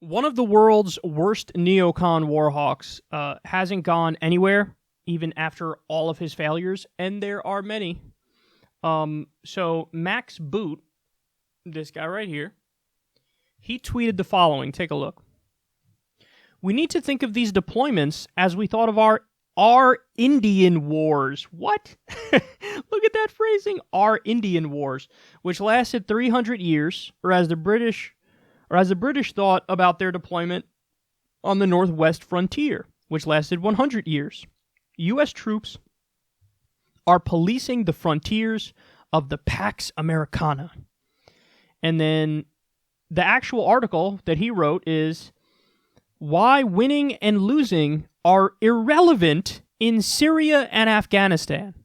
One of the world's worst neocon warhawks hasn't gone anywhere, even after all of his failures, and there are many. So Max Boot, this guy right here, he tweeted the following. Take a look. We need to think of these deployments as we thought of our Indian Wars. What? Look at that phrasing. Our Indian Wars, which lasted 300 years, or as the British thought about their deployment on the northwest frontier, which lasted 100 years. U.S. troops are policing the frontiers of the Pax Americana. And then the actual article that he wrote is why winning and losing are irrelevant in Syria and Afghanistan.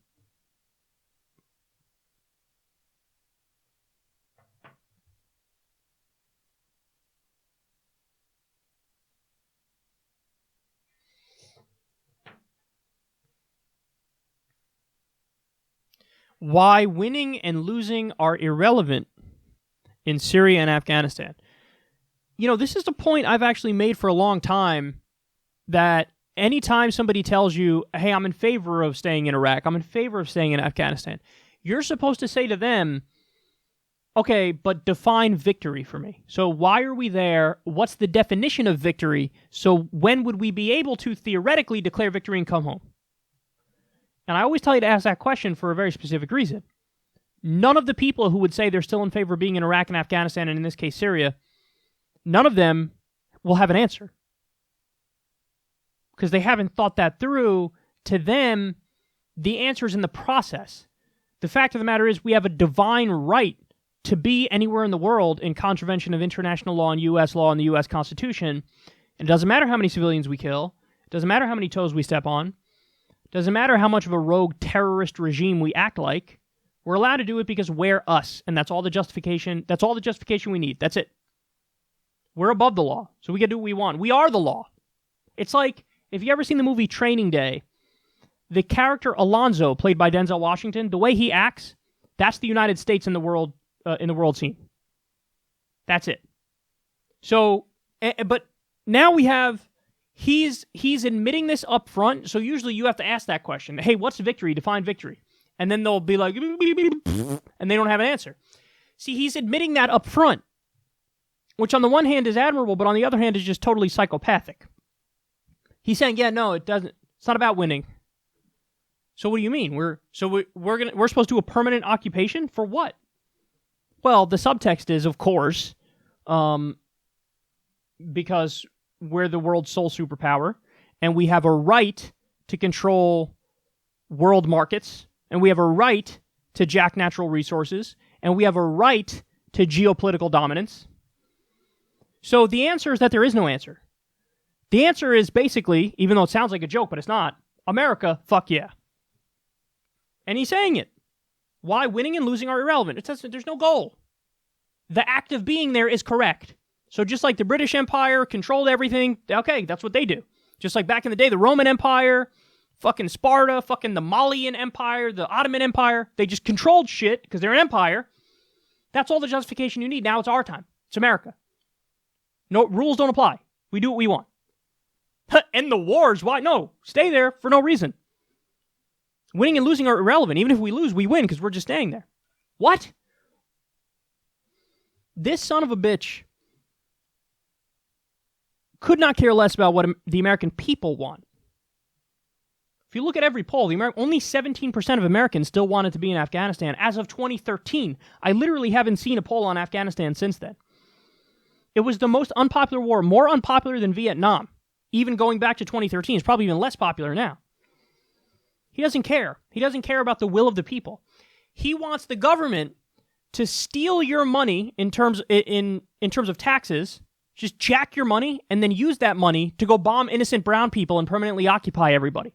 Why winning and losing are irrelevant in Syria and Afghanistan. You know, this is a point I've actually made for a long time, that anytime somebody tells you, hey, I'm in favor of staying in Iraq, I'm in favor of staying in Afghanistan, you're supposed to say to them, okay, but define victory for me. So why are we there? What's the definition of victory? So when would we be able to theoretically declare victory and come home? And I always tell you to ask that question for a very specific reason. None of the people who would say they're still in favor of being in Iraq and Afghanistan, and in this case Syria, none of them will have an answer. Because they haven't thought that through. To them, the answer is in the process. The fact of the matter is we have a divine right to be anywhere in the world in contravention of international law and U.S. law and the U.S. Constitution. And it doesn't matter how many civilians we kill. It doesn't matter how many toes we step on. Doesn't matter how much of a rogue terrorist regime we act like. We're allowed to do it because we're us, and that's all the justification. That's all the justification we need. That's it. We're above the law, so we can do what we want. We are the law. It's like, if you ever seen the movie Training Day, the character Alonzo, played by Denzel Washington, the way he acts, that's the United States in the world scene. That's it. So, but now we have. He's admitting this up front, so usually you have to ask that question. Hey, what's victory? Define victory. And then they'll be like, and they don't have an answer. See, he's admitting that up front, which on the one hand is admirable, but on the other hand is just totally psychopathic. He's saying, yeah, no, it doesn't. It's not about winning. So what do you mean? We're supposed to do a permanent occupation for what? Well, the subtext is, of course, because we're the world's sole superpower, and we have a right to control world markets, and we have a right to jack natural resources, and we have a right to geopolitical dominance. So the answer is that there is no answer. The answer is basically, even though it sounds like a joke, but it's not, America, fuck yeah. And he's saying it. Why winning and losing are irrelevant. It says there's no goal. The act of being there is correct. So just like the British Empire controlled everything, okay, that's what they do. Just like back in the day, the Roman Empire, fucking Sparta, fucking the Malian Empire, the Ottoman Empire, they just controlled shit because they're an empire. That's all the justification you need. Now it's our time. It's America. No, rules don't apply. We do what we want. End the wars. Why? No, stay there for no reason. Winning and losing are irrelevant. Even if we lose, we win because we're just staying there. What? This son of a bitch could not care less about what the American people want. If you look at every poll, only 17% of Americans still wanted to be in Afghanistan as of 2013. I literally haven't seen a poll on Afghanistan since then. It was the most unpopular war, more unpopular than Vietnam. Even going back to 2013, it's probably even less popular now. He doesn't care. He doesn't care about the will of the people. He wants the government to steal your money in terms of taxes. Just jack your money and then use that money to go bomb innocent brown people and permanently occupy everybody.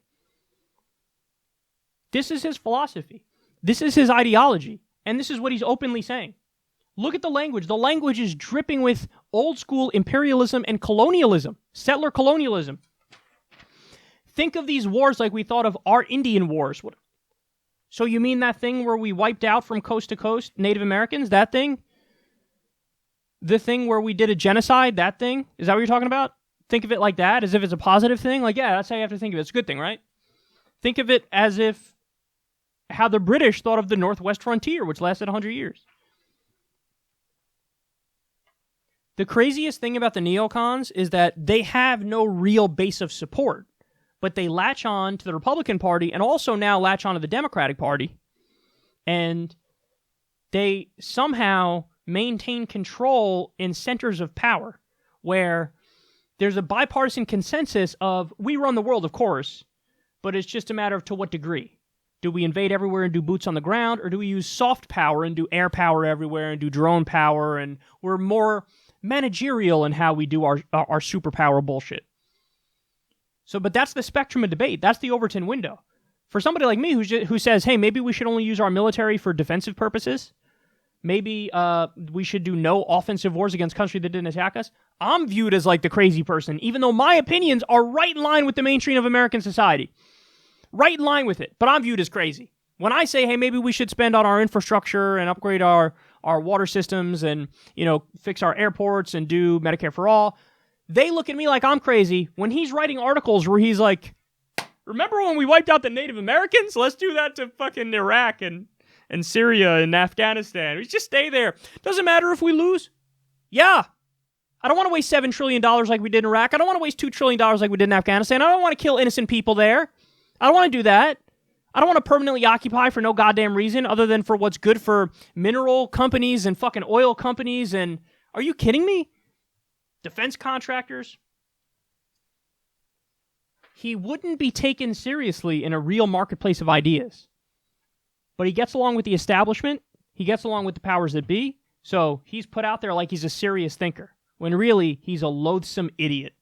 This is his philosophy. This is his ideology. And this is what he's openly saying. Look at the language. The language is dripping with old school imperialism and colonialism. Settler colonialism. Think of these wars like we thought of our Indian wars. So you mean that thing where we wiped out from coast to coast Native Americans? That thing? the thing where we did a genocide, that thing? Is that what you're talking about? Think of it like that, as if it's a positive thing? Like, yeah, that's how you have to think of it. It's a good thing, right? Think of it as if how the British thought of the Northwest frontier, which lasted 100 years. The craziest thing about the neocons is that they have no real base of support, but they latch on to the Republican Party and also now latch on to the Democratic Party, and they somehow maintain control in centers of power where there's a bipartisan consensus of, we run the world, of course, but it's just a matter of to what degree. Do we invade everywhere and do boots on the ground, or do we use soft power and do air power everywhere and do drone power, and we're more managerial in how we do our superpower bullshit? So, but that's the spectrum of debate. That's the Overton window. For somebody like me who says, hey, maybe we should only use our military for defensive purposes, maybe we should do no offensive wars against countries that didn't attack us, I'm viewed as like the crazy person, even though my opinions are right in line with the mainstream of American society. Right in line with it, but I'm viewed as crazy. When I say, hey, maybe we should spend on our infrastructure and upgrade our water systems and, fix our airports and do Medicare for all, they look at me like I'm crazy when he's writing articles where he's like, remember when we wiped out the Native Americans? Let's do that to fucking Iraq and Syria and Afghanistan. We just stay there. Doesn't matter if we lose. Yeah. I don't want to waste $7 trillion like we did in Iraq. I don't want to waste $2 trillion like we did in Afghanistan. I don't want to kill innocent people there. I don't want to do that. I don't want to permanently occupy for no goddamn reason other than for what's good for mineral companies and fucking oil companies. And are you kidding me? Defense contractors. He wouldn't be taken seriously in a real marketplace of ideas. But he gets along with the establishment. He gets along with the powers that be. So he's put out there like he's a serious thinker, when really he's a loathsome idiot.